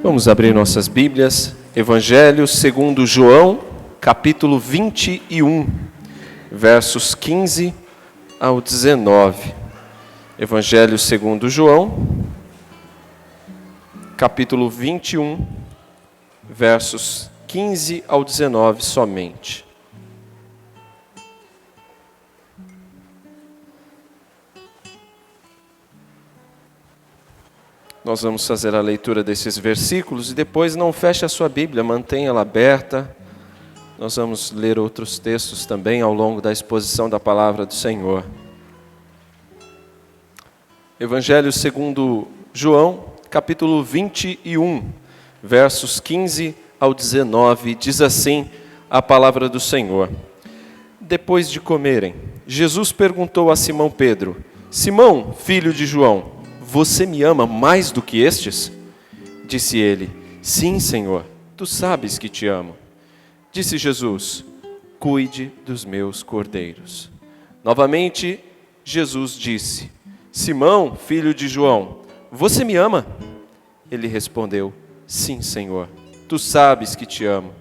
Vamos abrir nossas Bíblias, Evangelho segundo João, capítulo 21, versos 15 ao 19. Evangelho segundo João, capítulo 21, versos 15 ao 19 somente. Nós vamos fazer a leitura desses versículos e depois não feche a sua Bíblia, mantenha ela aberta. Nós vamos ler outros textos também ao longo da exposição da palavra do Senhor. Evangelho segundo João, capítulo 21, versos 15 ao 19, diz assim a palavra do Senhor. Depois de comerem, Jesus perguntou a Simão Pedro: Simão, filho de João, você me ama mais do que estes? Disse ele: Sim, Senhor, tu sabes que te amo. Disse Jesus: Cuide dos meus cordeiros. Novamente, Jesus disse: Simão, filho de João, você me ama? Ele respondeu: Sim, Senhor, tu sabes que te amo.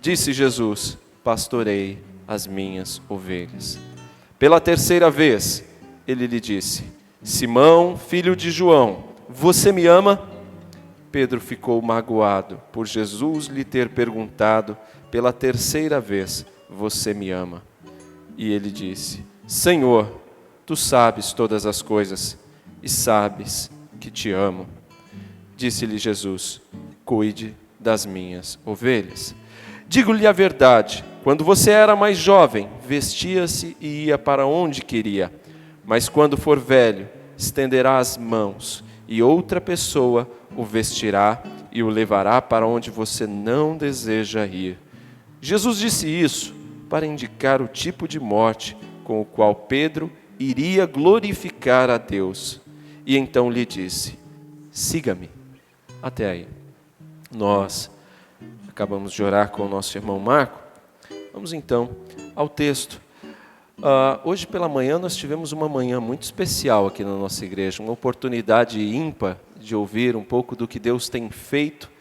Disse Jesus: Pastorei as minhas ovelhas. Pela terceira vez, ele lhe disse: Simão, filho de João, você me ama? Pedro ficou magoado por Jesus lhe ter perguntado pela terceira vez: você me ama? E ele disse: Senhor, tu sabes todas as coisas e sabes que te amo. Disse-lhe Jesus: Cuide das minhas ovelhas. Digo-lhe a verdade, quando você era mais jovem, vestia-se e ia para onde queria. Mas quando for velho, estenderá as mãos, e outra pessoa o vestirá e o levará para onde você não deseja ir. Jesus disse isso para indicar o tipo de morte com o qual Pedro iria glorificar a Deus. E então lhe disse: siga-me. Até aí. Nós acabamos de orar com o nosso irmão Marco. Vamos então ao texto. Hoje pela manhã nós tivemos uma manhã muito especial aqui na nossa igreja, uma oportunidade ímpar de ouvir um pouco do que Deus tem feito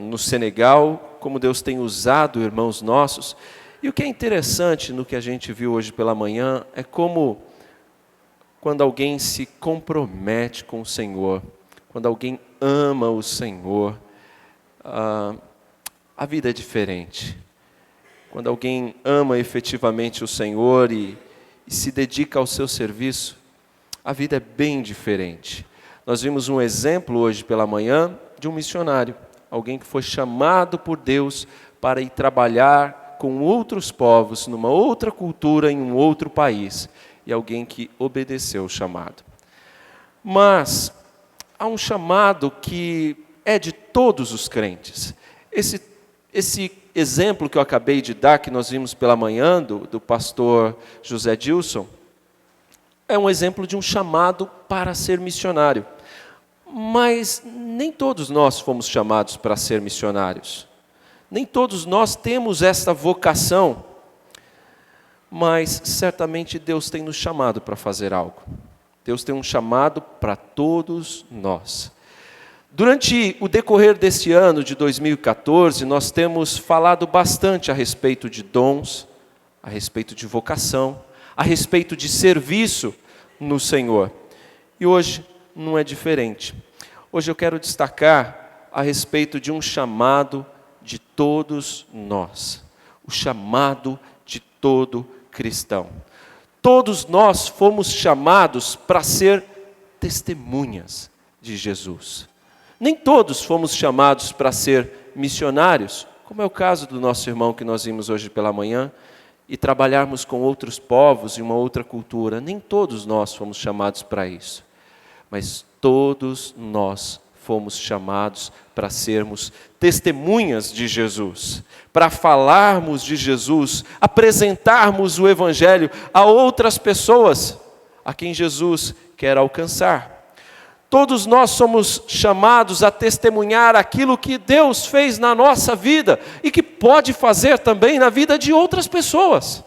no Senegal, como Deus tem usado irmãos nossos. E o que é interessante no que a gente viu hoje pela manhã é como quando alguém se compromete com o Senhor, quando alguém ama o Senhor, a vida é diferente. Quando alguém ama efetivamente o Senhor e se dedica ao seu serviço, a vida é bem diferente. Nós vimos um exemplo hoje pela manhã de um missionário, alguém que foi chamado por Deus para ir trabalhar com outros povos, numa outra cultura, em um outro país, e alguém que obedeceu o chamado. Mas há um chamado que é de todos os crentes. Esse exemplo que eu acabei de dar, que nós vimos pela manhã, do pastor José Dilson, é um exemplo de um chamado para ser missionário. Mas nem todos nós fomos chamados para ser missionários. Nem todos nós temos esta vocação. Mas certamente Deus tem nos chamado para fazer algo. Deus tem um chamado para todos nós. Durante o decorrer deste ano de 2014, nós temos falado bastante a respeito de dons, a respeito de vocação, a respeito de serviço no Senhor. E hoje não é diferente. Hoje eu quero destacar a respeito de um chamado de todos nós. O chamado de todo cristão. Todos nós fomos chamados para ser testemunhas de Jesus. Nem todos fomos chamados para ser missionários, como é o caso do nosso irmão que nós vimos hoje pela manhã, e trabalharmos com outros povos e uma outra cultura. Nem todos nós fomos chamados para isso. Mas todos nós fomos chamados para sermos testemunhas de Jesus, para falarmos de Jesus, apresentarmos o Evangelho a outras pessoas a quem Jesus quer alcançar. Todos nós somos chamados a testemunhar aquilo que Deus fez na nossa vida e que pode fazer também na vida de outras pessoas.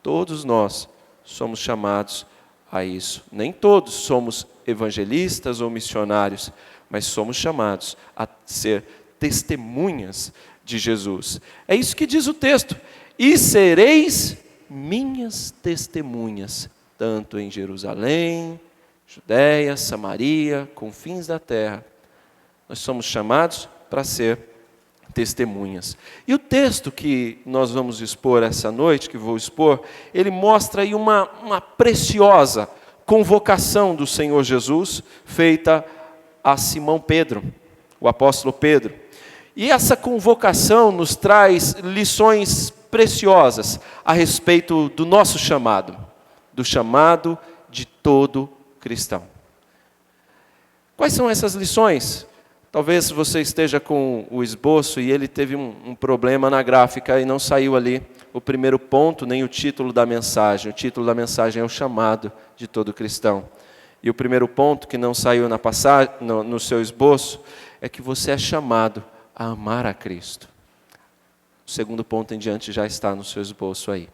Todos nós somos chamados a isso. Nem todos somos evangelistas ou missionários, mas somos chamados a ser testemunhas de Jesus. É isso que diz o texto. E sereis minhas testemunhas, tanto em Jerusalém, Judéia, Samaria, confins da terra. Nós somos chamados para ser testemunhas. E o texto que nós vamos expor essa noite, que vou expor, ele mostra aí uma preciosa convocação do Senhor Jesus, feita a Simão Pedro, o apóstolo Pedro. E essa convocação nos traz lições preciosas a respeito do nosso chamado, do chamado de todo cristão. Quais são essas lições? Talvez você esteja com o esboço e ele teve um problema na gráfica e não saiu ali o primeiro ponto, nem o título da mensagem. O título da mensagem é o chamado de todo cristão. E o primeiro ponto que não saiu na passagem, no seu esboço, é que você é chamado a amar a Cristo. O segundo ponto em diante já está no seu esboço aí.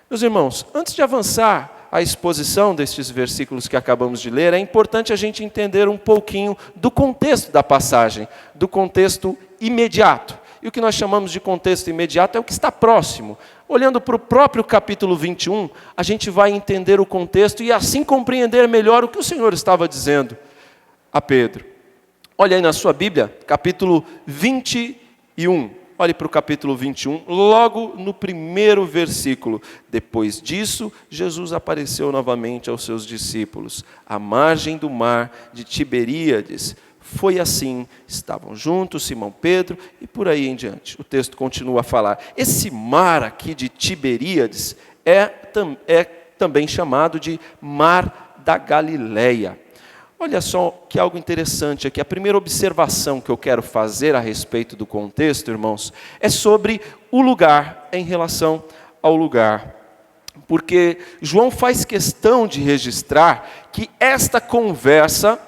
Meus irmãos, antes de avançar a exposição destes versículos que acabamos de ler, é importante a gente entender um pouquinho do contexto da passagem, do contexto imediato. E o que nós chamamos de contexto imediato é o que está próximo. Olhando para o próprio capítulo 21, a gente vai entender o contexto e assim compreender melhor o que o Senhor estava dizendo a Pedro. Olha aí na sua Bíblia, capítulo 21. Olhe para o capítulo 21, logo no primeiro versículo. Depois disso, Jesus apareceu novamente aos seus discípulos, à margem do mar de Tiberíades. Foi assim, estavam juntos Simão Pedro e por aí em diante. O texto continua a falar. Esse mar aqui de Tiberíades é também chamado de Mar da Galileia. Olha só que algo interessante aqui. A primeira observação que eu quero fazer a respeito do contexto, irmãos, é sobre o lugar, em relação ao lugar. Porque João faz questão de registrar que esta conversa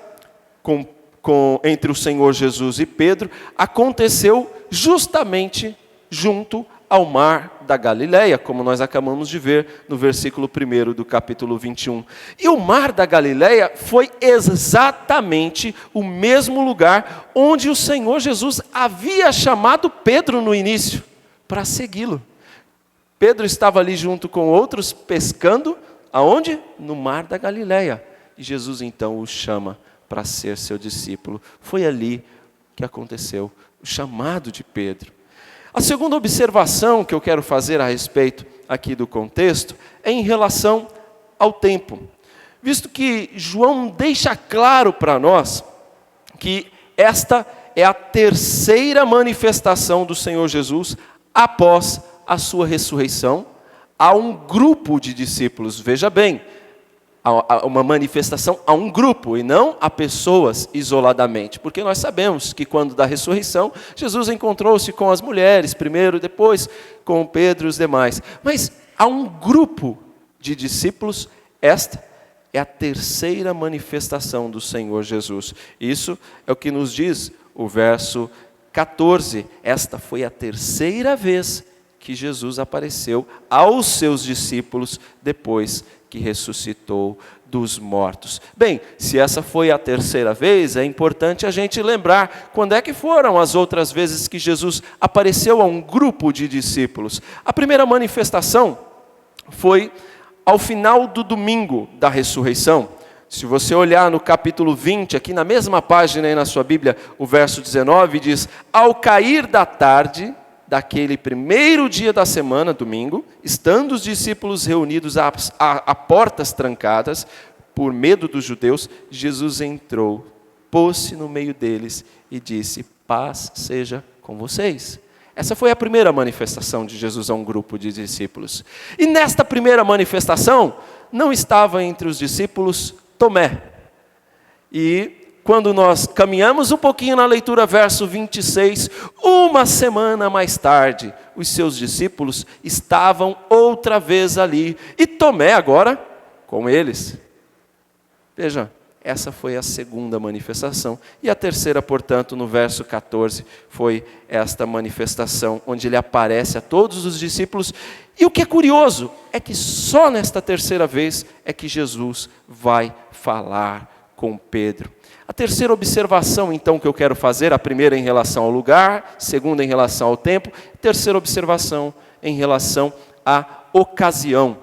entre o Senhor Jesus e Pedro aconteceu justamente junto ao mar da Galileia, como nós acabamos de ver no versículo 1 do capítulo 21. E o mar da Galileia foi exatamente o mesmo lugar onde o Senhor Jesus havia chamado Pedro no início, para segui-lo. Pedro estava ali junto com outros pescando, aonde? No mar da Galileia. E Jesus então o chama para ser seu discípulo. Foi ali que aconteceu o chamado de Pedro. A segunda observação que eu quero fazer a respeito aqui do contexto é em relação ao tempo. Visto que João deixa claro para nós que esta é a terceira manifestação do Senhor Jesus após a sua ressurreição a um grupo de discípulos. Veja bem, uma manifestação a um grupo e não a pessoas isoladamente. Porque nós sabemos que quando da ressurreição, Jesus encontrou-se com as mulheres primeiro, depois com Pedro e os demais. Mas a um grupo de discípulos, esta é a terceira manifestação do Senhor Jesus. Isso é o que nos diz o verso 14. Esta foi a terceira vez que Jesus apareceu aos seus discípulos depois que ressuscitou dos mortos. Bem, se essa foi a terceira vez, é importante a gente lembrar quando é que foram as outras vezes que Jesus apareceu a um grupo de discípulos. A primeira manifestação foi ao final do domingo da ressurreição. Se você olhar no capítulo 20, aqui na mesma página aí na sua Bíblia, o verso 19 diz: ao cair da tarde daquele primeiro dia da semana, domingo, estando os discípulos reunidos a portas trancadas, por medo dos judeus, Jesus entrou, pôs-se no meio deles e disse: paz seja com vocês. Essa foi a primeira manifestação de Jesus a um grupo de discípulos. E nesta primeira manifestação, não estava entre os discípulos Tomé. E quando nós caminhamos um pouquinho na leitura, verso 26, uma semana mais tarde, os seus discípulos estavam outra vez ali. E Tomé agora com eles. Veja, Essa foi a segunda manifestação. E a terceira, portanto, no verso 14, foi esta manifestação, onde ele aparece a todos os discípulos. E o que é curioso é que só nesta terceira vez é que Jesus vai falar com Pedro. A terceira observação, então, que eu quero fazer, a primeira em relação ao lugar, segunda em relação ao tempo, terceira observação em relação à ocasião.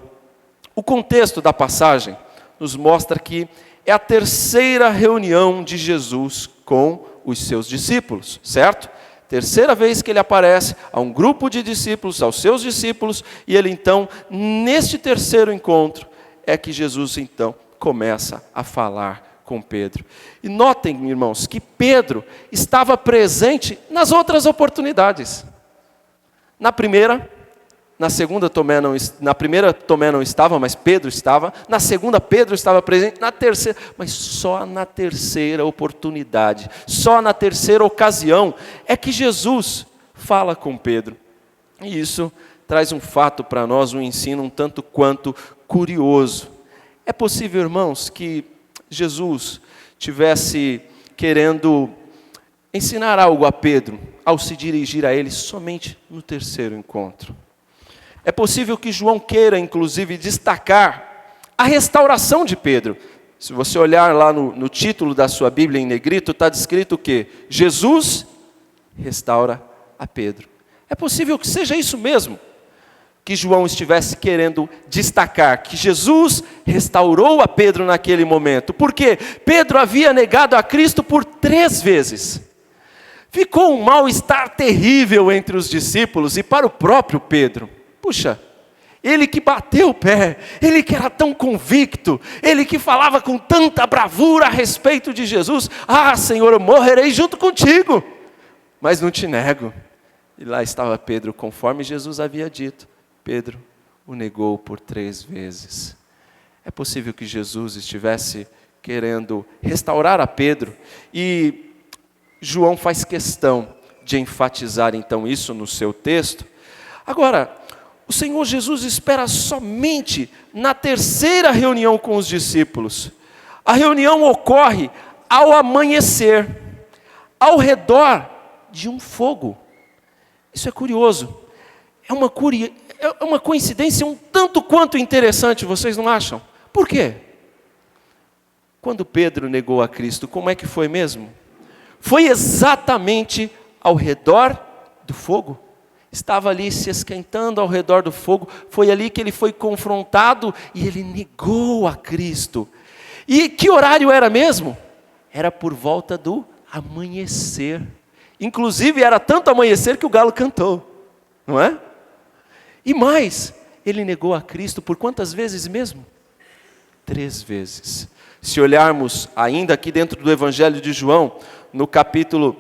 O contexto da passagem nos mostra que é a terceira reunião de Jesus com os seus discípulos, certo? Terceira vez que ele aparece a um grupo de discípulos, aos seus discípulos, e ele então, neste terceiro encontro, é que Jesus então começa a falar com Pedro. E notem, irmãos, que Pedro estava presente nas outras oportunidades. Na primeira, na segunda Tomé não, na primeira Tomé não estava, mas Pedro estava. Na segunda Pedro estava presente, na terceira, mas só na terceira oportunidade, só na terceira ocasião é que Jesus fala com Pedro. E isso traz um fato para nós, um ensino um tanto quanto curioso. É possível, irmãos, que Jesus tivesse querendo ensinar algo a Pedro ao se dirigir a ele somente no terceiro encontro. É possível que João queira, inclusive, destacar a restauração de Pedro. Se você olhar lá no título da sua Bíblia em negrito, está descrito o quê? Jesus restaura a Pedro. É possível que seja isso mesmo, que João estivesse querendo destacar, que Jesus restaurou a Pedro naquele momento. Por quê? Pedro havia negado a Cristo por 3 vezes. Ficou um mal-estar terrível entre os discípulos e para o próprio Pedro. Puxa, ele que bateu o pé, ele que era tão convicto, ele que falava com tanta bravura a respeito de Jesus. Ah, Senhor, eu morrerei junto contigo, mas não te nego. E lá estava Pedro, conforme Jesus havia dito. Pedro o negou por 3 vezes. É possível que Jesus estivesse querendo restaurar a Pedro, e João faz questão de enfatizar então isso no seu texto. Agora, o Senhor Jesus espera somente na terceira reunião com os discípulos. A reunião ocorre ao amanhecer, ao redor de um fogo. Isso é curioso. É uma coincidência um tanto quanto interessante, vocês não acham? Por quê? Quando Pedro negou a Cristo, como é que foi mesmo? Foi exatamente ao redor do fogo. Estava ali se esquentando ao redor do fogo. Foi ali que ele foi confrontado e ele negou a Cristo. E que horário era mesmo? Era por volta do amanhecer. Inclusive era tanto amanhecer que o galo cantou, não é? E mais, ele negou a Cristo por quantas vezes mesmo? 3 vezes. Se olharmos ainda aqui dentro do Evangelho de João, no capítulo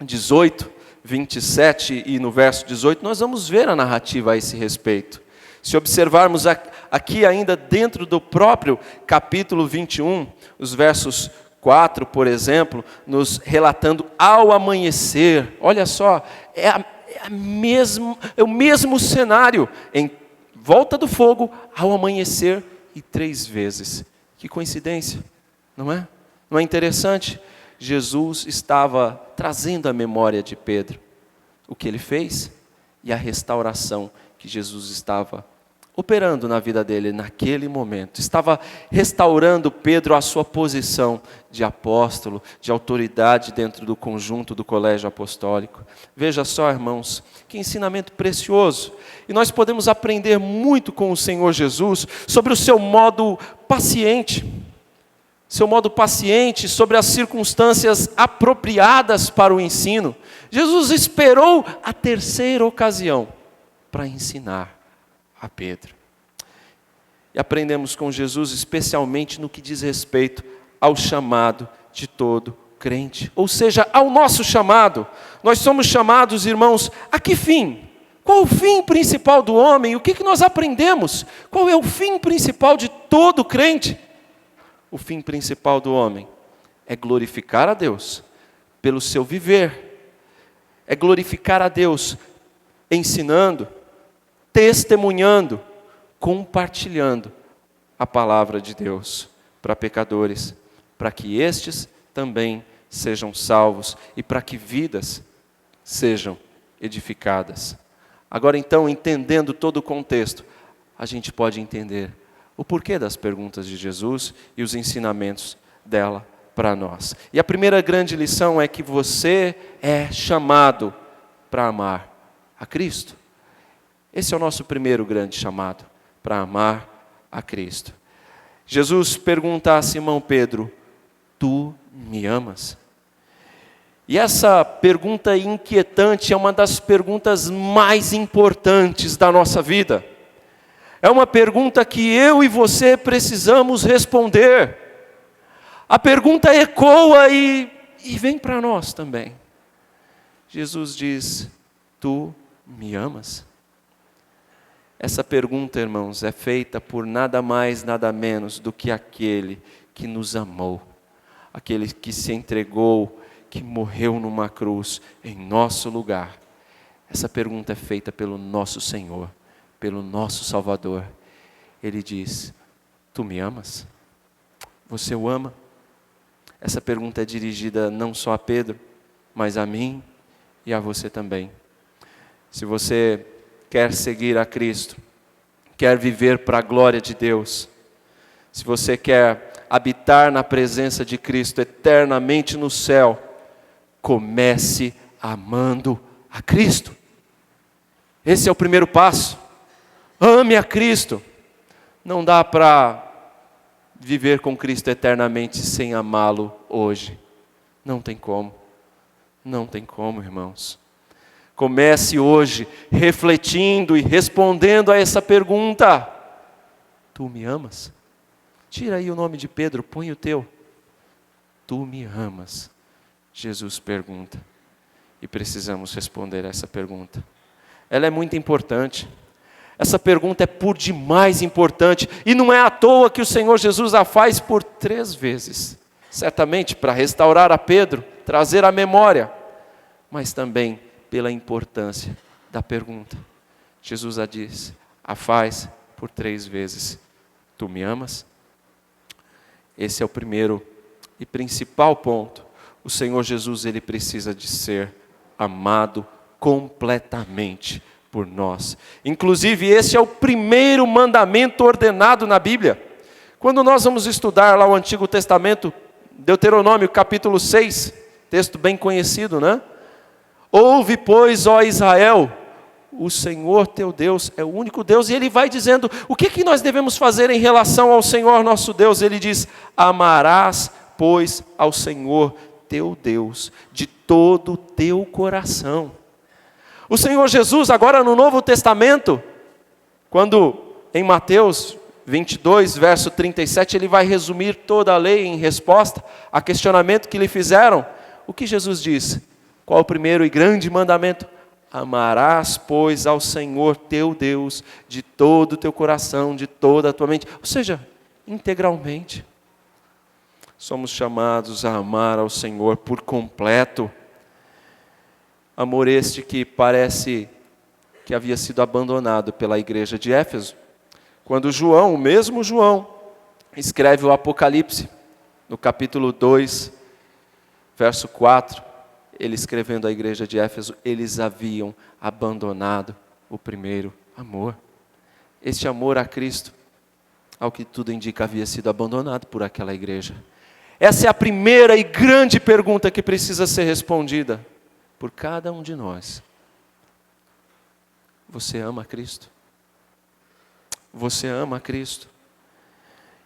18, 27 e no verso 18, nós vamos ver a narrativa a esse respeito. Se observarmos aqui ainda dentro do próprio capítulo 21, os versos 4, por exemplo, nos relatando ao amanhecer. Olha só, é o mesmo cenário, em volta do fogo, ao amanhecer e 3 vezes. Que coincidência, não é? Não é interessante? Jesus estava trazendo à memória de Pedro o que ele fez e a restauração que Jesus estava operando na vida dele naquele momento. Estava restaurando Pedro à sua posição de apóstolo, de autoridade dentro do conjunto do colégio apostólico. Veja só, irmãos, que ensinamento precioso. E nós podemos aprender muito com o Senhor Jesus sobre o seu modo paciente. Sobre as circunstâncias apropriadas para o ensino. Jesus esperou a terceira ocasião para ensinar a Pedro. E aprendemos com Jesus especialmente no que diz respeito ao chamado de todo crente. Ou seja, ao nosso chamado. Nós somos chamados, irmãos, a que fim? Qual o fim principal do homem? O que nós aprendemos? Qual é o fim principal de todo crente? O fim principal do homem é glorificar a Deus pelo seu viver. É glorificar a Deus ensinando, testemunhando, compartilhando a palavra de Deus para pecadores para que estes também sejam salvos e para que vidas sejam edificadas. Agora então, entendendo todo o contexto, a gente pode entender o porquê das perguntas de Jesus e os ensinamentos dela para nós. E a primeira grande lição é que você é chamado para amar a Cristo. Esse é o nosso primeiro grande chamado, para amar a Cristo. Jesus pergunta a Simão Pedro: tu me amas? E essa pergunta inquietante é uma das perguntas mais importantes da nossa vida. É uma pergunta que eu e você precisamos responder. A pergunta ecoa e vem para nós também. Jesus diz: tu me amas? Essa pergunta, irmãos, é feita por nada mais, nada menos do que aquele que nos amou. Aquele que se entregou, que morreu numa cruz em nosso lugar. Essa pergunta é feita pelo nosso Senhor, pelo nosso Salvador. Ele diz: tu me amas? Você o ama? Essa pergunta é dirigida não só a Pedro, mas a mim e a você também. Se você quer seguir a Cristo, quer viver para a glória de Deus, se você quer habitar na presença de Cristo eternamente no céu, comece amando a Cristo. Esse é o primeiro passo. Ame a Cristo. Não dá para viver com Cristo eternamente sem amá-lo hoje. Não tem como. Não tem como, irmãos. Comece hoje refletindo e respondendo a essa pergunta: tu me amas? Tira aí o nome de Pedro, põe o teu. Tu me amas? Jesus pergunta. E precisamos responder a essa pergunta. Ela é muito importante. Essa pergunta é por demais importante. E não é à toa que o Senhor Jesus a faz por 3 vezes. Certamente para restaurar a Pedro, trazer a memória, mas também pela importância da pergunta. Jesus a faz por 3 vezes. Tu me amas? Esse é o primeiro e principal ponto. O Senhor Jesus, ele precisa de ser amado completamente por nós. Inclusive, esse é o primeiro mandamento ordenado na Bíblia. Quando nós vamos estudar lá o Antigo Testamento, Deuteronômio capítulo 6, texto bem conhecido, né? Ouve, pois, ó Israel, o Senhor teu Deus é o único Deus. E ele vai dizendo, o que nós devemos fazer em relação ao Senhor nosso Deus? Ele diz: amarás, pois, ao Senhor teu Deus de todo o teu coração. O Senhor Jesus, agora no Novo Testamento, quando em Mateus 22, verso 37, ele vai resumir toda a lei em resposta a questionamento que lhe fizeram. O que Jesus diz? Qual o primeiro e grande mandamento? Amarás, pois, ao Senhor teu Deus de todo o teu coração, de toda a tua mente. Ou seja, integralmente. Somos chamados a amar ao Senhor por completo. Amor este que parece que havia sido abandonado pela igreja de Éfeso. Quando João, o mesmo João, escreve o Apocalipse, no capítulo 2, verso 4, ele escrevendo à igreja de Éfeso, eles haviam abandonado o primeiro amor. Este amor a Cristo, ao que tudo indica, havia sido abandonado por aquela igreja. Essa é a primeira e grande pergunta que precisa ser respondida por cada um de nós. Você ama a Cristo? Você ama a Cristo?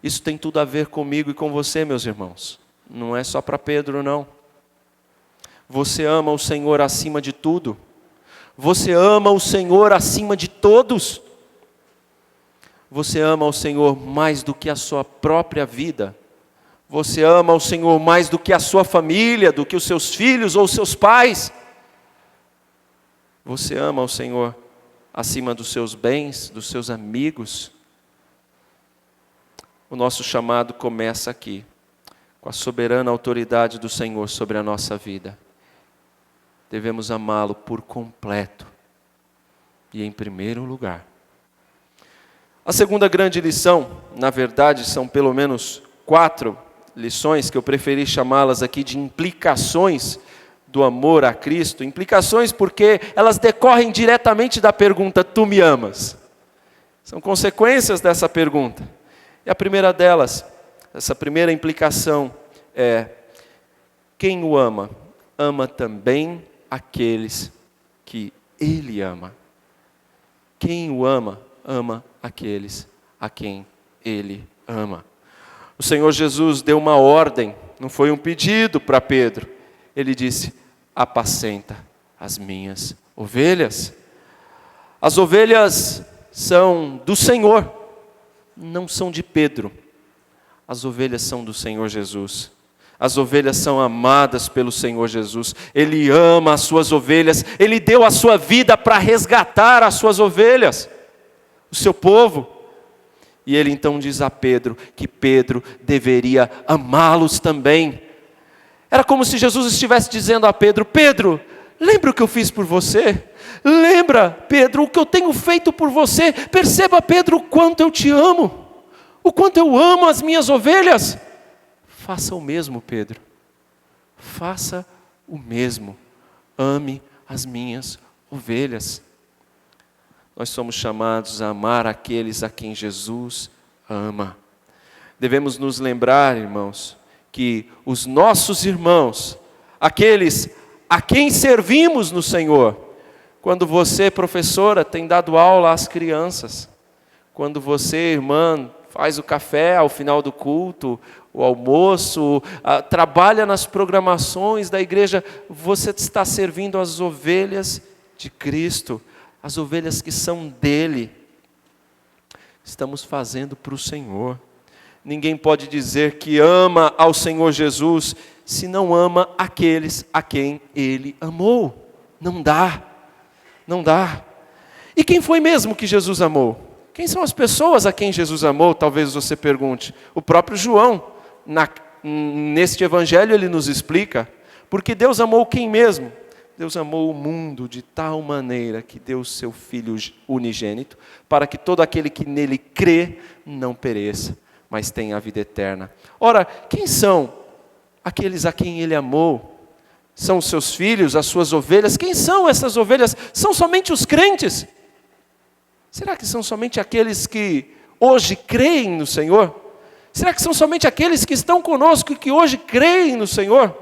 Isso tem tudo a ver comigo e com você, meus irmãos. Não é só para Pedro, não. Você ama o Senhor acima de tudo? Você ama o Senhor acima de todos? Você ama o Senhor mais do que a sua própria vida? Você ama o Senhor mais do que a sua família, do que os seus filhos ou os seus pais? Você ama o Senhor acima dos seus bens, dos seus amigos? O nosso chamado começa aqui, com a soberana autoridade do Senhor sobre a nossa vida. Devemos amá-lo por completo e em primeiro lugar. A segunda grande lição, na verdade, são pelo menos 4, lições que eu preferi chamá-las aqui de implicações do amor a Cristo. Implicações porque elas decorrem diretamente da pergunta: tu me amas? São consequências dessa pergunta. E a primeira delas, essa primeira implicação é: quem o ama, ama também aqueles que Ele ama. Quem o ama, ama aqueles a quem Ele ama. O Senhor Jesus deu uma ordem, não foi um pedido para Pedro. Ele disse: apacenta as minhas ovelhas. As ovelhas são do Senhor, não são de Pedro. As ovelhas são do Senhor Jesus. As ovelhas são amadas pelo Senhor Jesus. Ele ama as suas ovelhas. Ele deu a sua vida para resgatar as suas ovelhas, o seu povo. E ele então diz a Pedro que Pedro deveria amá-los também. Era como se Jesus estivesse dizendo a Pedro: Pedro, lembra o que eu fiz por você? Lembra, Pedro, o que eu tenho feito por você? Perceba, Pedro, o quanto eu te amo, o quanto eu amo as minhas ovelhas. Faça o mesmo, Pedro. Faça o mesmo. Ame as minhas ovelhas. Nós somos chamados a amar aqueles a quem Jesus ama. Devemos nos lembrar, irmãos, que os nossos irmãos, aqueles a quem servimos no Senhor, quando você, professora, tem dado aula às crianças, quando você, irmã, faz o café ao final do culto, o almoço, trabalha nas programações da igreja, você está servindo as ovelhas de Cristo, as ovelhas que são dele. Estamos fazendo para o Senhor. Ninguém pode dizer que ama ao Senhor Jesus se não ama aqueles a quem Ele amou. Não dá, não dá. E quem foi mesmo que Jesus amou? Quem são as pessoas a quem Jesus amou? Talvez você pergunte. O próprio João, neste evangelho, ele nos explica. Porque Deus amou quem mesmo? Deus amou o mundo de tal maneira que deu o seu Filho unigênito, para que todo aquele que nele crê não pereça, mas tenha a vida eterna. Ora, quem são aqueles a quem Ele amou? São os seus filhos, as suas ovelhas? Quem são essas ovelhas? São somente os crentes? Será que são somente aqueles que hoje creem no Senhor? Será que são somente aqueles que estão conosco e que hoje creem no Senhor?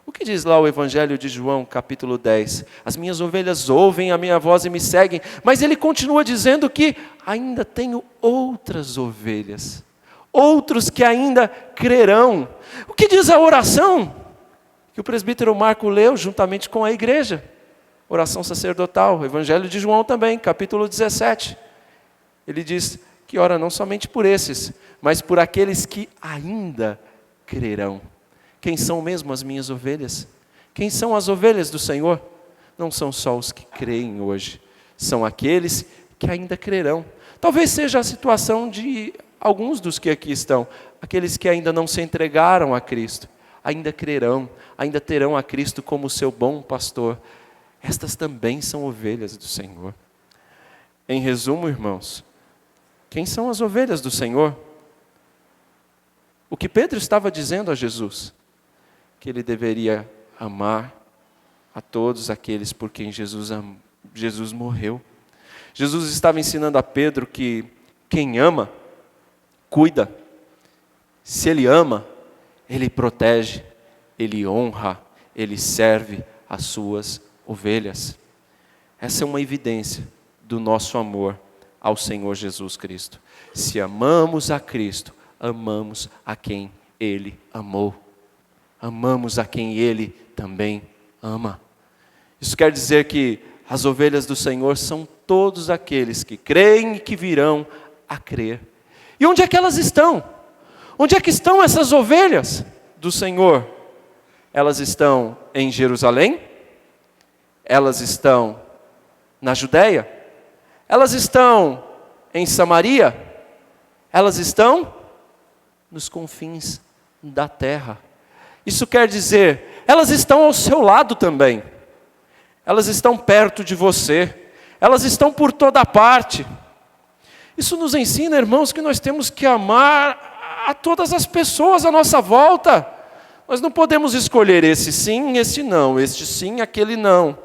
O que diz lá o Evangelho de João, capítulo 10? As minhas ovelhas ouvem a minha voz e me seguem, mas ele continua dizendo que ainda tenho outras ovelhas, outros que ainda crerão. O que diz a oração que o presbítero Marco leu juntamente com a igreja? Oração sacerdotal, Evangelho de João também, capítulo 17. Ele diz que ora não somente por esses, mas por aqueles que ainda crerão. Quem são mesmo as minhas ovelhas? Quem são as ovelhas do Senhor? Não são só os que creem hoje, são aqueles que ainda crerão. Talvez seja a situação de alguns dos que aqui estão, aqueles que ainda não se entregaram a Cristo, ainda crerão, ainda terão a Cristo como seu bom pastor. Estas também são ovelhas do Senhor. Em resumo, irmãos, quem são as ovelhas do Senhor? O que Pedro estava dizendo a Jesus? Que ele deveria amar a todos aqueles por quem Jesus morreu. Jesus estava ensinando a Pedro que quem ama, cuida. Se ele ama, ele protege, ele honra, ele serve as suas ovelhas. Essa é uma evidência do nosso amor ao Senhor Jesus Cristo. Se amamos a Cristo, amamos a quem Ele amou. Amamos a quem Ele também ama. Isso quer dizer que as ovelhas do Senhor são todos aqueles que creem e que virão a crer. E onde é que elas estão? Onde é que estão essas ovelhas do Senhor? Elas estão em Jerusalém? Elas estão na Judéia? Elas estão em Samaria? Elas estão nos confins da terra. Isso quer dizer, elas estão ao seu lado também. Elas estão perto de você. Elas estão por toda parte. Isso nos ensina, irmãos, que nós temos que amar a todas as pessoas à nossa volta. Nós não podemos escolher esse sim, esse não, este sim, aquele não.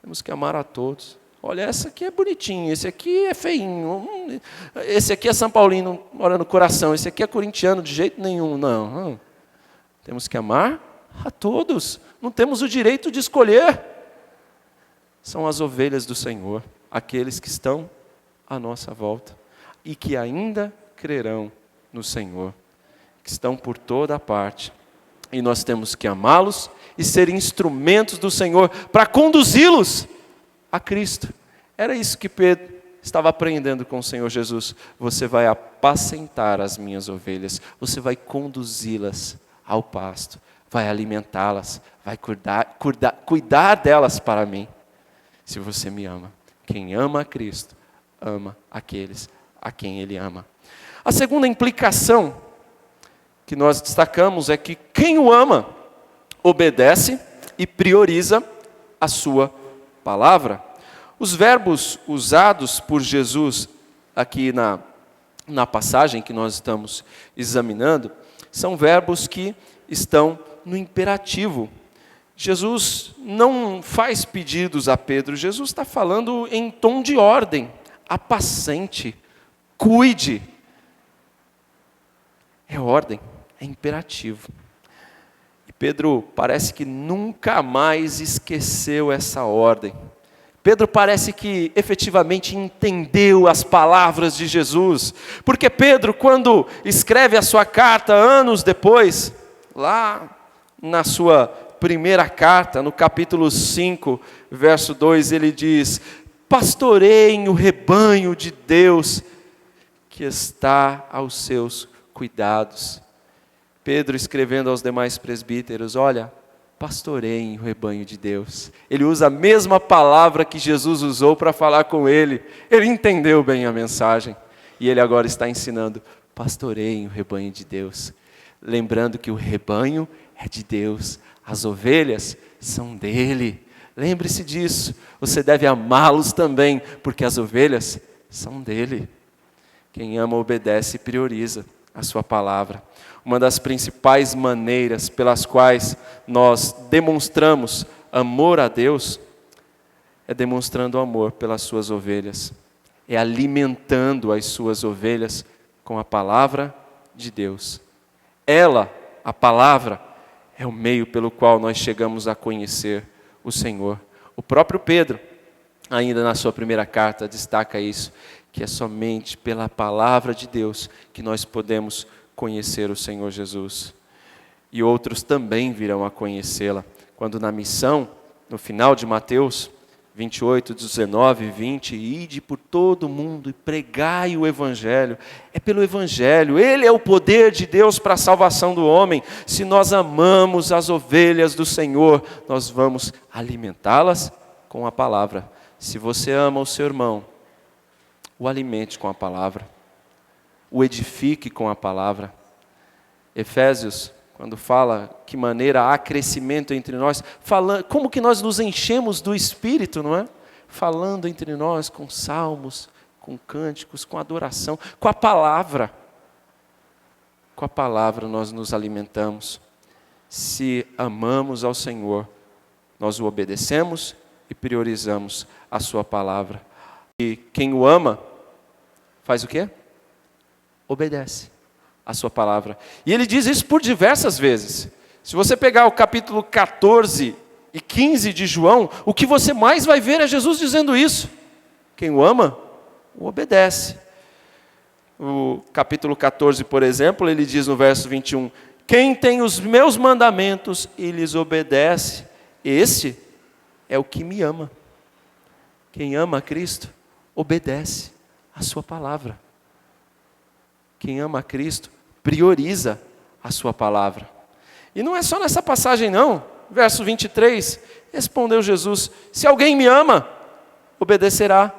Temos que amar a todos. Olha, esse aqui é bonitinho, esse aqui é feinho, esse aqui é São Paulino, mora no coração, esse aqui é corintiano de jeito nenhum. Não. Temos que amar a todos. Não temos o direito de escolher. São as ovelhas do Senhor, aqueles que estão à nossa volta e que ainda crerão no Senhor, que estão por toda a parte. E nós temos que amá-los e ser instrumentos do Senhor para conduzi-los a Cristo. Era isso que Pedro estava aprendendo com o Senhor Jesus. Você vai apacentar as minhas ovelhas, você vai conduzi-las ao pasto, vai alimentá-las, vai cuidar delas para mim. Se você me ama, quem ama a Cristo, ama aqueles a quem Ele ama. A segunda implicação que nós destacamos é que quem o ama, obedece e prioriza a sua palavra. Os verbos usados por Jesus aqui na passagem que nós estamos examinando, são verbos que estão no imperativo. Jesus não faz pedidos a Pedro, Jesus está falando em tom de ordem. Apacente, cuide. É ordem, é imperativo. E Pedro parece que nunca mais esqueceu essa ordem. Pedro parece que efetivamente entendeu as palavras de Jesus. Porque Pedro, quando escreve a sua carta anos depois, lá na sua primeira carta, no capítulo 5, verso 2, ele diz: pastoreiem o rebanho de Deus que está aos seus cuidados. Pedro escrevendo aos demais presbíteros: olha, pastoreiem o rebanho de Deus. Ele usa a mesma palavra que Jesus usou para falar com ele. Ele entendeu bem a mensagem. E ele agora está ensinando: pastoreiem o rebanho de Deus. Lembrando que o rebanho é de Deus, as ovelhas são dele. Lembre-se disso. Você deve amá-los também, porque as ovelhas são dele. Quem ama obedece e prioriza a sua palavra. Uma das principais maneiras pelas quais nós demonstramos amor a Deus é demonstrando amor pelas suas ovelhas. É alimentando as suas ovelhas com a palavra de Deus. Ela, a palavra, é o meio pelo qual nós chegamos a conhecer o Senhor. O próprio Pedro, ainda na sua primeira carta, destaca isso, que é somente pela palavra de Deus que nós podemos conhecer o Senhor Jesus. E outros também virão a conhecê-la. Quando na missão, no final de Mateus 28, 19 e 20, ide por todo o mundo e pregai o Evangelho. É pelo Evangelho, ele é o poder de Deus para a salvação do homem. Se nós amamos as ovelhas do Senhor, nós vamos alimentá-las com a palavra. Se você ama o seu irmão, o alimente com a palavra, o edifique com a palavra. Efésios, quando fala que maneira há crescimento entre nós, como que nós nos enchemos do Espírito, não é? Falando entre nós com salmos, com cânticos, com adoração, com a palavra. Com a palavra nós nos alimentamos. Se amamos ao Senhor, nós o obedecemos e priorizamos a sua palavra. E quem o ama, faz o quê? Obedece a sua palavra. E ele diz isso por diversas vezes. Se você pegar o capítulo 14 e 15 de João, o que você mais vai ver é Jesus dizendo isso. Quem o ama, o obedece. O capítulo 14, por exemplo, ele diz no verso 21, quem tem os meus mandamentos e lhes obedece, esse é o que me ama. Quem ama a Cristo, obedece a sua palavra. Quem ama a Cristo, prioriza a sua palavra. E não é só nessa passagem não. Verso 23, respondeu Jesus, se alguém me ama, obedecerá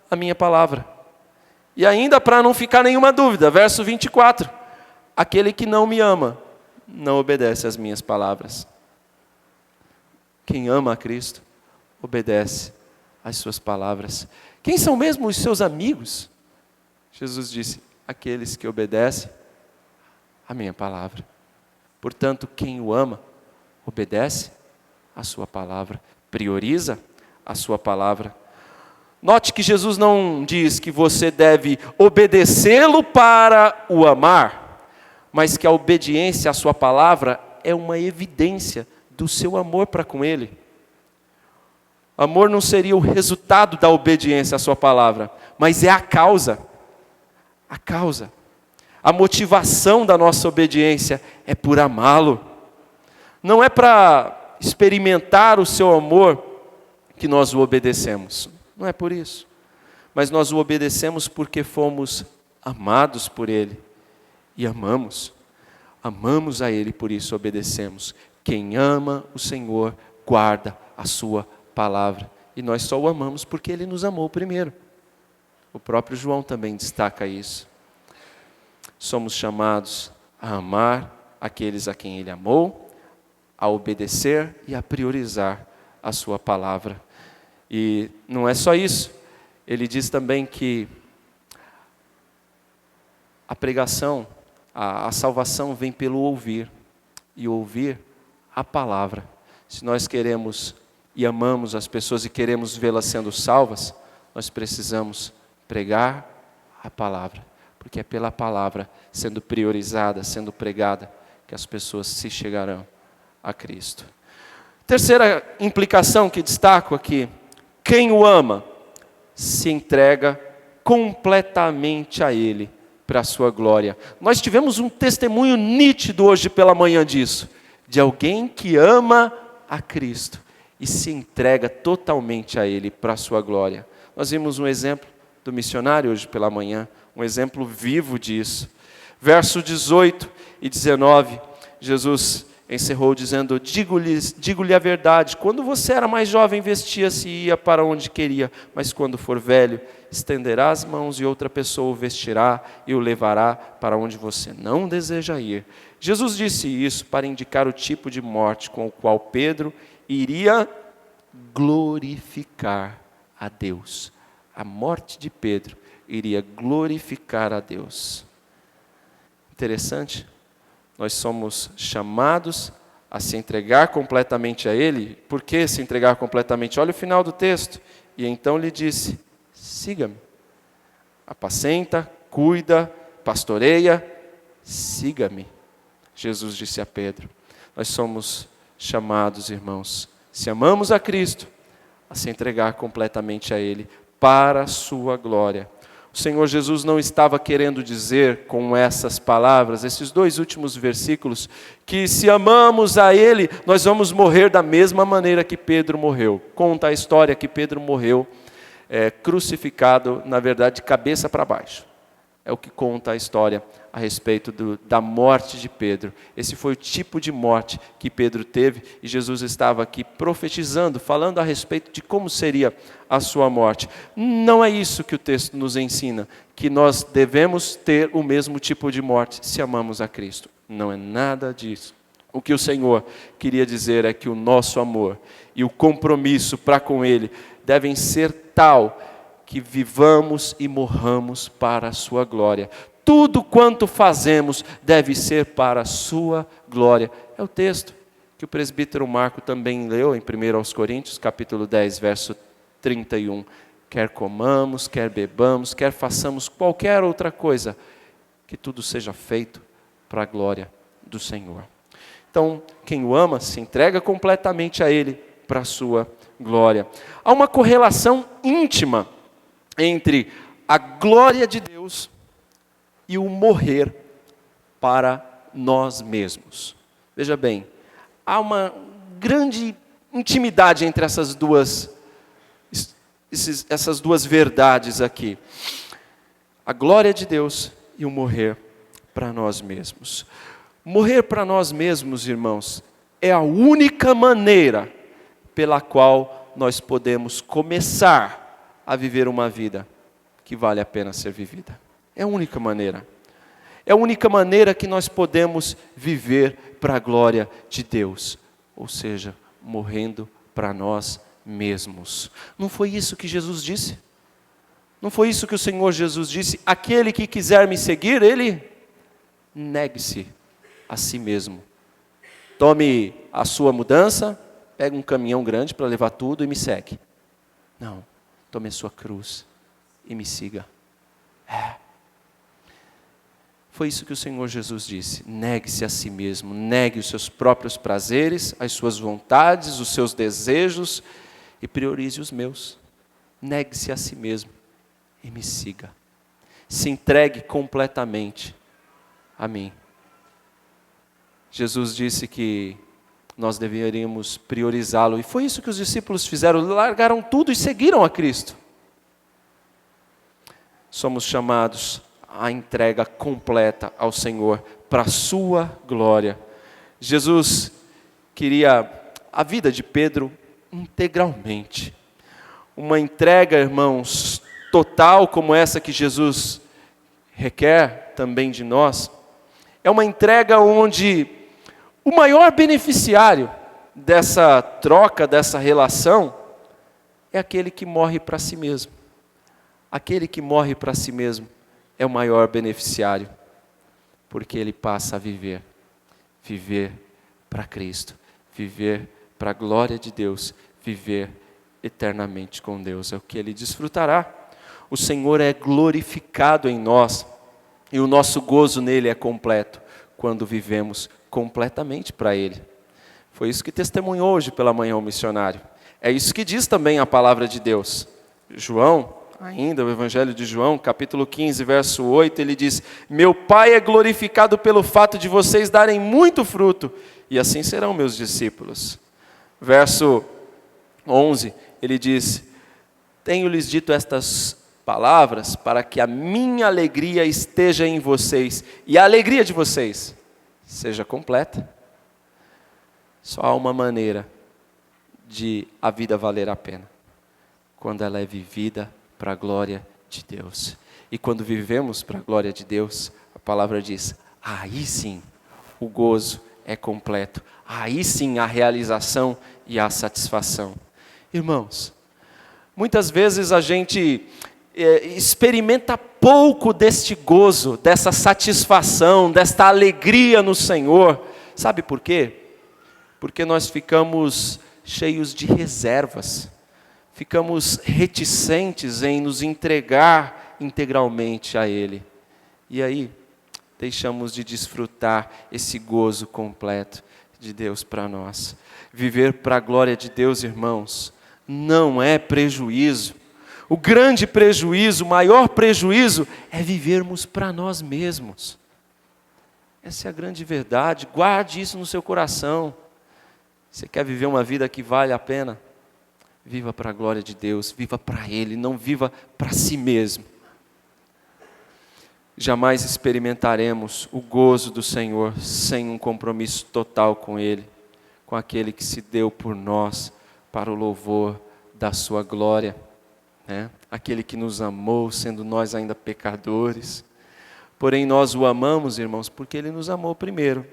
a minha palavra. E ainda para não ficar nenhuma dúvida, verso 24, aquele que não me ama, não obedece às minhas palavras. Quem ama a Cristo, obedece às suas palavras. Quem são mesmo os seus amigos? Jesus disse, aqueles que obedecem a minha palavra. Portanto, quem o ama, obedece a sua palavra, prioriza a sua palavra. Note que Jesus não diz que você deve obedecê-lo para o amar, mas que a obediência à sua palavra é uma evidência do seu amor para com ele. Amor não seria o resultado da obediência à sua palavra, mas é a causa. A causa. A motivação da nossa obediência é por amá-lo. Não é para experimentar o seu amor que nós o obedecemos. Não é por isso. Mas nós o obedecemos porque fomos amados por ele. E amamos. Amamos a ele, por isso obedecemos. Quem ama o Senhor, guarda a sua palavra. E nós só o amamos porque ele nos amou primeiro. O próprio João também destaca isso. Somos chamados a amar aqueles a quem ele amou, a obedecer e a priorizar a sua palavra. E não é só isso. Ele diz também que a pregação, a salvação vem pelo ouvir. E ouvir a palavra. Se nós queremos e amamos as pessoas e queremos vê-las sendo salvas, nós precisamos pregar a palavra. Porque é pela palavra, sendo priorizada, sendo pregada, que as pessoas se chegarão a Cristo. Terceira implicação que destaco aqui. Quem o ama, se entrega completamente a ele, para a sua glória. Nós tivemos um testemunho nítido hoje pela manhã disso. De alguém que ama a Cristo e se entrega totalmente a ele, para a sua glória. Nós vimos um exemplo do missionário hoje pela manhã, um exemplo vivo disso. Verso 18 e 19, Jesus encerrou dizendo: digo-lhe a verdade, quando você era mais jovem, vestia-se e ia para onde queria, mas quando for velho, estenderá as mãos e outra pessoa o vestirá e o levará para onde você não deseja ir. Jesus disse isso para indicar o tipo de morte com o qual Pedro iria glorificar a Deus. A morte de Pedro iria glorificar a Deus. Interessante. Nós somos chamados a se entregar completamente a Ele. Por que se entregar completamente? Olha o final do texto. E então lhe disse: siga-me. Apacenta, cuida, pastoreia, siga-me. Jesus disse a Pedro. Nós somos chamados, irmãos, se amamos a Cristo, a se entregar completamente a Ele, para a sua glória. O Senhor Jesus não estava querendo dizer com essas palavras, esses dois últimos versículos, que se amamos a Ele, nós vamos morrer da mesma maneira que Pedro morreu. Conta a história que Pedro morreu crucificado, na verdade, de cabeça para baixo. É o que conta a história a respeito da morte de Pedro. Esse foi o tipo de morte que Pedro teve, e Jesus estava aqui profetizando, falando a respeito de como seria a sua morte. Não é isso que o texto nos ensina, que nós devemos ter o mesmo tipo de morte se amamos a Cristo. Não é nada disso. O que o Senhor queria dizer é que o nosso amor e o compromisso para com Ele devem ser tal que vivamos e morramos para a sua glória. Tudo quanto fazemos deve ser para a sua glória. É o texto que o presbítero Marco também leu em 1 Coríntios, capítulo 10, verso 31. Quer comamos, quer bebamos, quer façamos qualquer outra coisa, que tudo seja feito para a glória do Senhor. Então, quem o ama se entrega completamente a Ele para a sua glória. Há uma correlação íntima entre a glória de Deus e o morrer para nós mesmos. Veja bem, há uma grande intimidade entre essas duas verdades aqui. A glória de Deus e o morrer para nós mesmos. Morrer para nós mesmos, irmãos, é a única maneira pela qual nós podemos começar a viver uma vida que vale a pena ser vivida. É a única maneira. É a única maneira que nós podemos viver para a glória de Deus. Ou seja, morrendo para nós mesmos. Não foi isso que Jesus disse? Não foi isso que o Senhor Jesus disse? Aquele que quiser me seguir, ele negue-se a si mesmo. Tome a sua mudança, pega um caminhão grande para levar tudo e me segue. Não, tome a sua cruz e me siga. Foi isso que o Senhor Jesus disse: negue-se a si mesmo, negue os seus próprios prazeres, as suas vontades, os seus desejos e priorize os meus. Negue-se a si mesmo e me siga. Se entregue completamente a mim. Jesus disse que nós deveríamos priorizá-lo, e foi isso que os discípulos fizeram, largaram tudo e seguiram a Cristo. Somos chamados à entrega completa ao Senhor, para a sua glória. Jesus queria a vida de Pedro integralmente. Uma entrega, irmãos, total como essa que Jesus requer também de nós, é uma entrega onde o maior beneficiário dessa troca, dessa relação, é aquele que morre para si mesmo. Aquele que morre para si mesmo é o maior beneficiário, porque ele passa a viver para Cristo, viver para a glória de Deus, viver eternamente com Deus, é o que ele desfrutará. O Senhor é glorificado em nós, e o nosso gozo nele é completo, quando vivemos completamente para Ele. Foi isso que testemunhou hoje pela manhã o missionário. É isso que diz também a palavra de Deus. João, ainda o Evangelho de João, capítulo 15, verso 8, ele diz: meu Pai é glorificado pelo fato de vocês darem muito fruto, e assim serão meus discípulos. Verso 11, ele diz: tenho-lhes dito estas palavras para que a minha alegria esteja em vocês, e a alegria de vocês seja completa. Só há uma maneira de a vida valer a pena: quando ela é vivida para a glória de Deus. E quando vivemos para a glória de Deus, a palavra diz: aí sim o gozo é completo, aí sim a realização e a satisfação. Irmãos, muitas vezes a gente experimenta pouco deste gozo, dessa satisfação, desta alegria no Senhor. Sabe por quê? Porque nós ficamos cheios de reservas, ficamos reticentes em nos entregar integralmente a Ele. E aí, deixamos de desfrutar esse gozo completo de Deus para nós. Viver para a glória de Deus, irmãos, não é prejuízo. O grande prejuízo, o maior prejuízo, é vivermos para nós mesmos. Essa é a grande verdade, guarde isso no seu coração. Você quer viver uma vida que vale a pena? Viva para a glória de Deus, viva para Ele, não viva para si mesmo. Jamais experimentaremos o gozo do Senhor sem um compromisso total com Ele, com aquele que se deu por nós para o louvor da sua glória. Aquele que nos amou, sendo nós ainda pecadores. Porém nós o amamos, irmãos, porque Ele nos amou primeiro.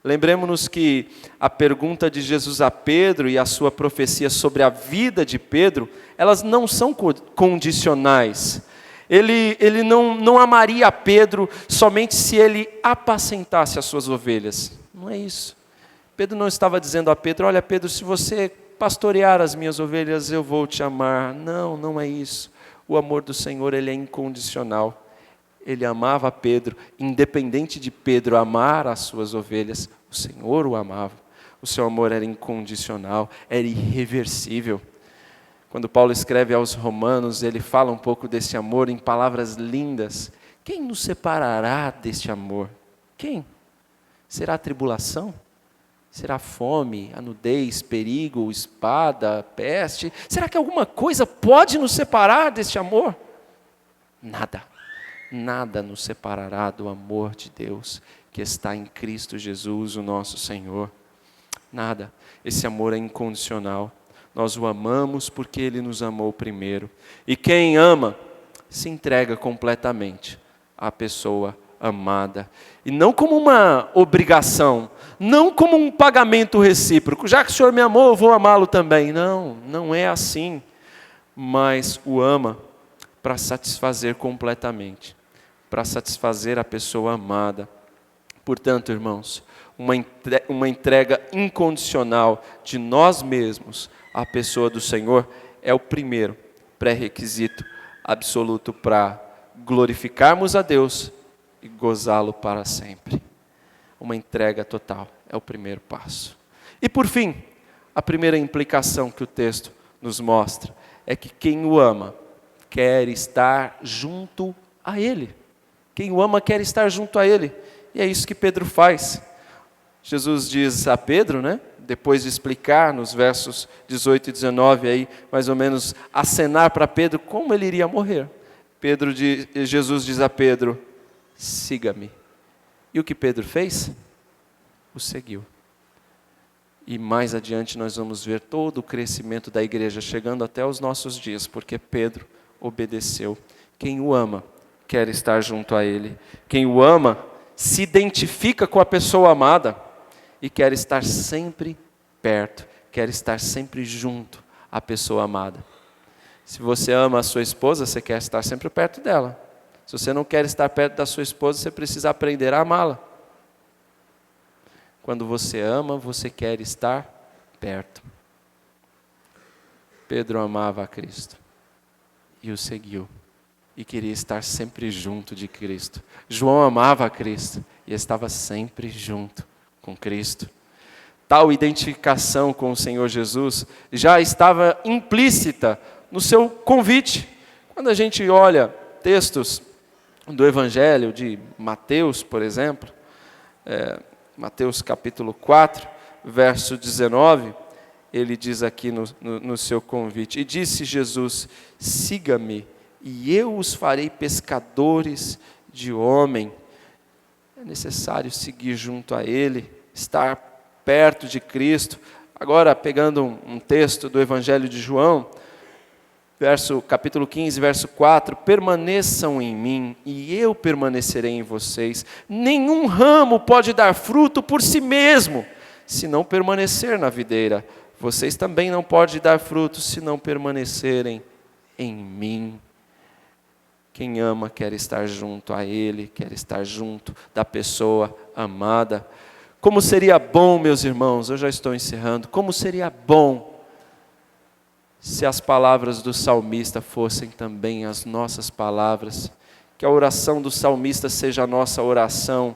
Lembremos-nos que a pergunta de Jesus a Pedro e a sua profecia sobre a vida de Pedro, elas não são condicionais. Ele não amaria a Pedro somente se ele apacentasse as suas ovelhas. Não é isso. Pedro não estava dizendo a Pedro: olha Pedro, se você pastorear as minhas ovelhas, eu vou te amar. Não, não é isso. O amor do Senhor, ele é incondicional. Ele amava Pedro, independente de Pedro amar as suas ovelhas, o Senhor o amava. O seu amor era incondicional, era irreversível. Quando Paulo escreve aos Romanos, ele fala um pouco desse amor em palavras lindas. Quem nos separará deste amor? Quem? Será a tribulação? Será fome, a nudez, perigo, espada, peste? Será que alguma coisa pode nos separar deste amor? Nada. Nada nos separará do amor de Deus que está em Cristo Jesus, o nosso Senhor. Nada. Esse amor é incondicional. Nós o amamos porque Ele nos amou primeiro. E quem ama, se entrega completamente à pessoa amada. E não como uma obrigação, não como um pagamento recíproco. Já que o Senhor me amou, eu vou amá-lo também. Não, não é assim. Mas o ama para satisfazer completamente. Para satisfazer a pessoa amada. Portanto, irmãos, uma entrega incondicional de nós mesmos à pessoa do Senhor é o primeiro pré-requisito absoluto para glorificarmos a Deus e gozá-lo para sempre. Uma entrega total é o primeiro passo. E por fim, a primeira implicação que o texto nos mostra é que quem o ama quer estar junto a Ele. Quem o ama quer estar junto a Ele. E é isso que Pedro faz. Jesus diz a Pedro, depois de explicar nos versos 18 e 19, aí, mais ou menos acenar para Pedro como ele iria morrer. Jesus diz a Pedro, siga-me. E o que Pedro fez? O seguiu. E mais adiante nós vamos ver todo o crescimento da igreja, chegando até os nossos dias, porque Pedro obedeceu. Quem o ama quer estar junto a Ele. Quem o ama se identifica com a pessoa amada e quer estar sempre perto, quer estar sempre junto à pessoa amada. Se você ama a sua esposa, você quer estar sempre perto dela. Se você não quer estar perto da sua esposa, você precisa aprender a amá-la. Quando você ama, você quer estar perto. Pedro amava a Cristo e o seguiu. E queria estar sempre junto de Cristo. João amava a Cristo e estava sempre junto com Cristo. Tal identificação com o Senhor Jesus já estava implícita no seu convite. Quando a gente olha textos do Evangelho de Mateus, por exemplo, Mateus capítulo 4, verso 19, ele diz aqui no seu convite, e disse Jesus, siga-me, e eu os farei pescadores de homem. É necessário seguir junto a Ele, estar perto de Cristo. Agora, pegando um texto do Evangelho de João, capítulo 15, verso 4, permaneçam em mim e eu permanecerei em vocês. Nenhum ramo pode dar fruto por si mesmo, se não permanecer na videira. Vocês também não podem dar fruto, se não permanecerem em mim. Quem ama quer estar junto a Ele, quer estar junto da pessoa amada. Como seria bom, meus irmãos, eu já estou encerrando, como seria bom se as palavras do salmista fossem também as nossas palavras, que a oração do salmista seja a nossa oração.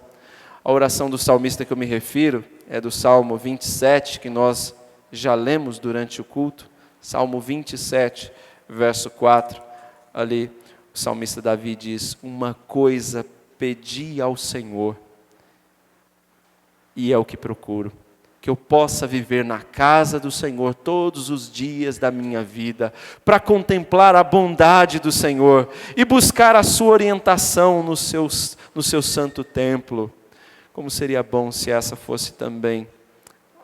A oração do salmista que eu me refiro é do Salmo 27, que nós já lemos durante o culto, Salmo 27, verso 4, ali o salmista Davi diz, uma coisa pedi ao Senhor, e é o que procuro, que eu possa viver na casa do Senhor todos os dias da minha vida, para contemplar a bondade do Senhor e buscar a sua orientação no seu santo templo. Como seria bom se essa fosse também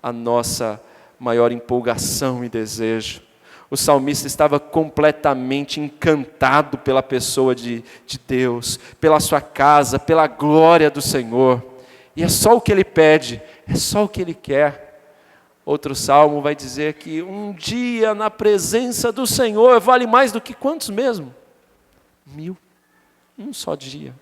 a nossa maior empolgação e desejo. O salmista estava completamente encantado pela pessoa de Deus, pela sua casa, pela glória do Senhor. E é só o que ele pede, é só o que ele quer. Outro salmo vai dizer que um dia na presença do Senhor vale mais do que quantos mesmo? 1000. Um só dia.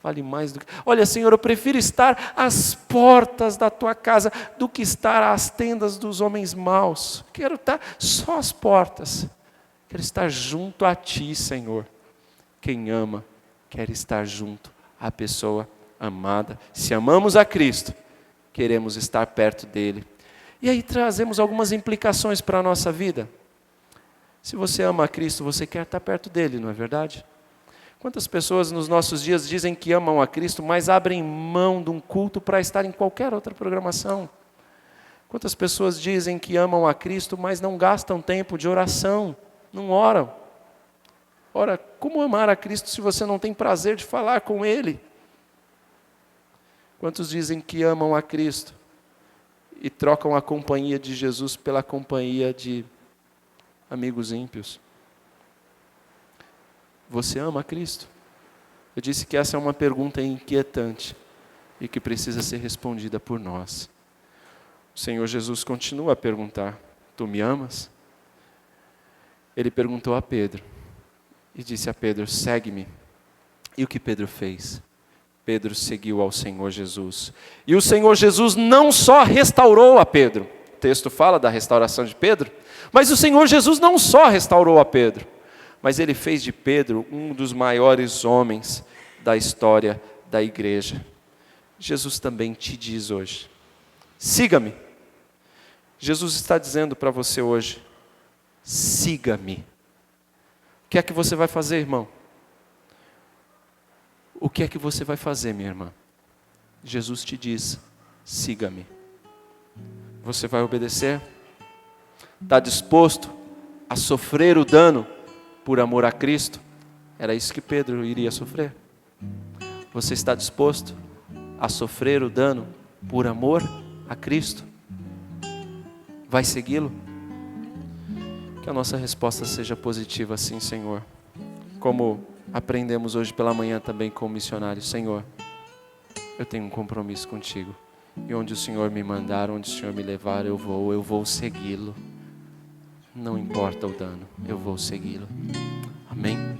Vale mais do que... Olha, Senhor, eu prefiro estar às portas da tua casa do que estar às tendas dos homens maus. Quero estar só às portas. Quero estar junto a ti, Senhor. Quem ama, quer estar junto à pessoa amada. Se amamos a Cristo, queremos estar perto dele. E aí trazemos algumas implicações para a nossa vida. Se você ama a Cristo, você quer estar perto dele, não é verdade? Quantas pessoas nos nossos dias dizem que amam a Cristo, mas abrem mão de um culto para estar em qualquer outra programação? Quantas pessoas dizem que amam a Cristo, mas não gastam tempo de oração, não oram? Ora, como amar a Cristo se você não tem prazer de falar com Ele? Quantos dizem que amam a Cristo e trocam a companhia de Jesus pela companhia de amigos ímpios? Você ama a Cristo? Eu disse que essa é uma pergunta inquietante e que precisa ser respondida por nós. O Senhor Jesus continua a perguntar, tu me amas? Ele perguntou a Pedro e disse a Pedro, segue-me. E o que Pedro fez? Pedro seguiu ao Senhor Jesus. E o Senhor Jesus não só restaurou a Pedro, o texto fala da restauração de Pedro, mas o Senhor Jesus não só restaurou a Pedro, mas ele fez de Pedro um dos maiores homens da história da igreja. Jesus também te diz hoje: siga-me. Jesus está dizendo para você hoje: siga-me. O que é que você vai fazer, irmão? O que é que você vai fazer, minha irmã? Jesus te diz: siga-me. Você vai obedecer? Está disposto a sofrer o dano por amor a Cristo? Era isso que Pedro iria sofrer. Você está disposto a sofrer o dano por amor a Cristo? Vai segui-lo? Que a nossa resposta seja positiva, sim, Senhor. Como aprendemos hoje pela manhã também com o missionário: Senhor, eu tenho um compromisso contigo. E onde o Senhor me mandar, onde o Senhor me levar, eu vou segui-lo. Não importa o dano, eu vou segui-lo. Amém?